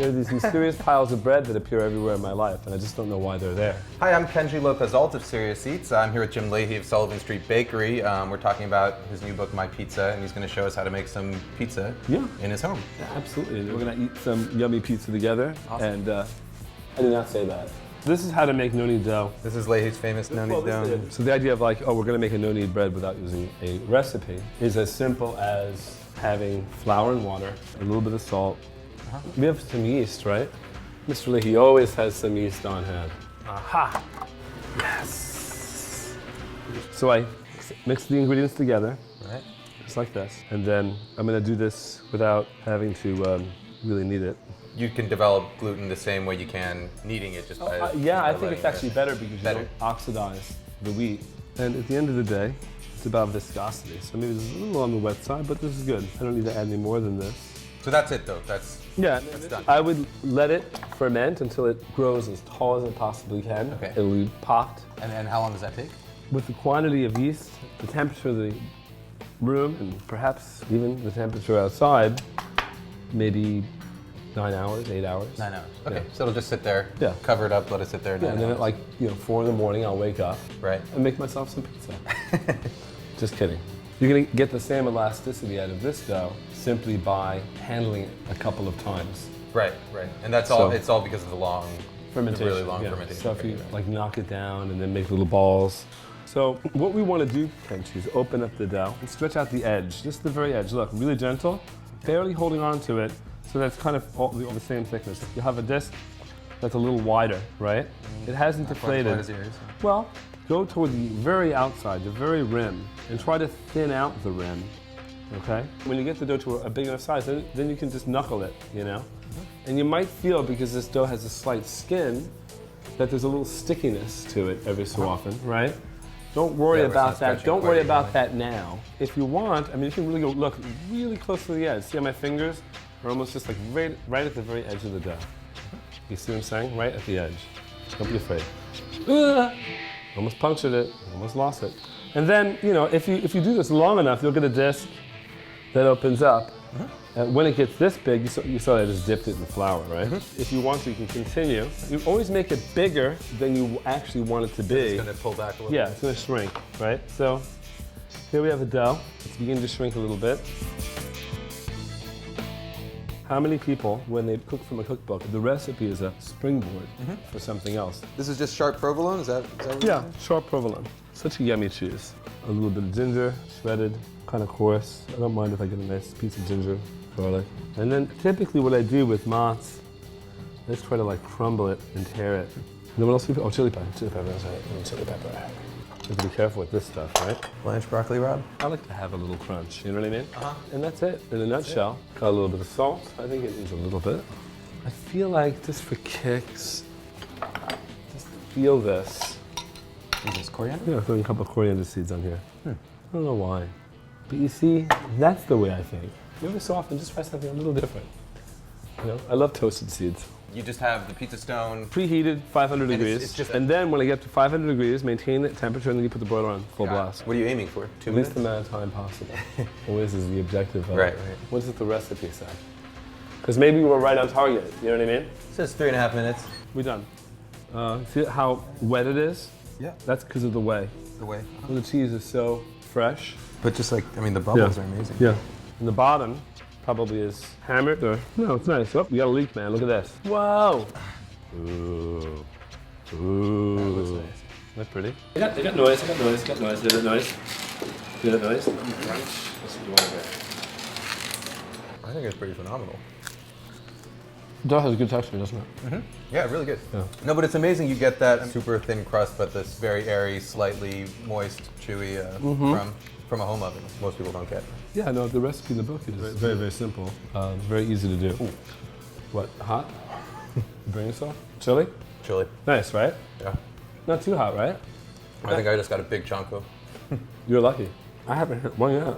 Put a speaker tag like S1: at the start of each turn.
S1: There are these mysterious piles of bread that appear everywhere in my life, and I just don't know why they're there.
S2: Hi, I'm Kenji Lopez-Alt of Serious Eats. I'm here with Jim Leahy of Sullivan Street Bakery. We're talking about his new book, My Pizza, and he's going to show us how to make some pizza in his home.
S1: Yeah, absolutely. We're going to eat some yummy pizza together.
S2: Awesome.
S1: And I did not say that. This is how to make no-knead dough.
S2: This is Leahy's famous no-knead dough.
S1: So the idea of like, oh, we're going to make a no-knead bread without using a recipe is as simple as having flour and water, a little bit of salt. We have some yeast, right? Mr. Leahy always has some yeast on hand. Aha! Yes! So I mix the ingredients together,
S2: Right.
S1: just like this. And then I'm going to do this without having to really knead it.
S2: You can develop gluten the same way you can kneading it just by
S1: Yeah, I think
S2: letting
S1: it's actually better because you don't oxidize the wheat. And at the end of the day, it's about viscosity. So maybe it's a little on the wet side, but this is good. I don't need to add any more than this.
S2: So that's it though, that's done.
S1: I would let it ferment until it grows as tall as it possibly can.
S2: Okay.
S1: It will be popped.
S2: And then how long does that take?
S1: With the quantity of yeast, the temperature of the room, and perhaps even the temperature outside, maybe 9 hours, 8 hours.
S2: 9 hours. Okay,
S1: Yeah.
S2: so it'll just sit there,
S1: Yeah.
S2: cover it up, let it sit there 9
S1: Yeah,
S2: hours.
S1: and then at like 4 in the morning, I'll wake up
S2: Right.
S1: and make myself some pizza. Just kidding. You're gonna get the same elasticity out of this dough simply by handling it a couple of times.
S2: Right, right. And that's all, it's all because of the long,
S1: Fermentation.
S2: the really long
S1: yeah.
S2: fermentation.
S1: So if you
S2: period.
S1: like knock it down and then make little balls. So what we want to do, Kenji, is open up the dough and stretch out the edge, just the very edge. Look, really gentle, barely holding on to it, so that's kind of all the same thickness. You have a disc that's a little wider, right? It hasn't deflated.
S2: As yours.
S1: Well, go toward the very outside, the very rim, and try to thin out the rim, okay? When you get the dough to a big enough size, then you can just knuckle it, And you might feel, because this dough has a slight skin, that there's a little stickiness to it every so often, right? Don't worry
S2: Yeah, where it's
S1: about
S2: not
S1: that.
S2: stretching
S1: Don't
S2: quite
S1: worry about
S2: evenly.
S1: that now. If you want, you can really go look really close to the edge. See how my fingers are almost just like right at the very edge of the dough. You see what I'm saying? Right at the edge. Don't be afraid. Almost punctured it, almost lost it. And then, if you do this long enough, you'll get a disc that opens up. And when it gets this big, you saw I just dipped it in flour, right? If you want to, you can continue. You always make it bigger than you actually want it to be.
S2: It's going to pull back a little
S1: Yeah,
S2: bit.
S1: it's going to shrink, right? So here we have a dough. It's beginning to shrink a little bit. How many people, when they cook from a cookbook, the recipe is a springboard for something else?
S2: This is just sharp provolone, is that what
S1: Yeah, sharp provolone. Such a yummy cheese. A little bit of ginger, shredded, kind of coarse. I don't mind if I get a nice piece of ginger, garlic. And then typically what I do with mozz, I just try to like crumble it and tear it. And then what else do we put? Oh, chili pepper, that's right. Chili pepper. You have to be careful with this stuff, right?
S2: Blanched broccoli, Rob?
S1: I like to have a little crunch, you know what I mean? And that's it, in a nutshell. Got a little bit of salt. I think it needs a little bit. I feel like, just for kicks, just feel this.
S2: Is this coriander?
S1: Yeah, throwing a couple of coriander seeds on here. I don't know why. But you see, that's the way I think. Every so often, just try something a little different. I love toasted seeds.
S2: You just have the pizza stone.
S1: Preheated, 500
S2: it's
S1: degrees.
S2: just-
S1: And then when I get to 500 degrees, maintain that temperature, and then you put the broiler on full blast.
S2: What are you aiming for? 2
S1: At
S2: minutes?
S1: least the amount of time possible. Always is the objective of
S2: Right,
S1: it.
S2: right.
S1: What does the recipe say? Because maybe we're right on target, you know what I mean?
S2: It says 3.5 minutes.
S1: We're done. See how wet it is?
S2: Yeah.
S1: That's because of the whey.
S2: The way.
S1: The cheese is so fresh.
S2: But just like, the bubbles are amazing.
S1: Yeah. And the bottom probably is hammered. Or, no, it's nice. Oh, we got a leak, man. Look at this. Whoa. Ooh. Ooh.
S2: That looks nice.
S1: Isn't that pretty? I got noise. Hear that noise? Hear that noise? Let's see what you want to hear.
S2: I think it's pretty phenomenal.
S1: Dough has a good texture, doesn't it?
S2: Yeah, really good.
S1: Yeah.
S2: No, but it's amazing you get that super thin crust, but this very airy, slightly moist, chewy from a home oven. Most people don't get.
S1: Yeah, no, the recipe in the book is very, very simple. Very easy to do. Ooh. What, hot? Bring yourself? Chili?
S2: Chili.
S1: Nice, right?
S2: Yeah.
S1: Not too hot, right?
S2: I think I just got a big chunk of.
S1: You're lucky. I haven't hit one yet.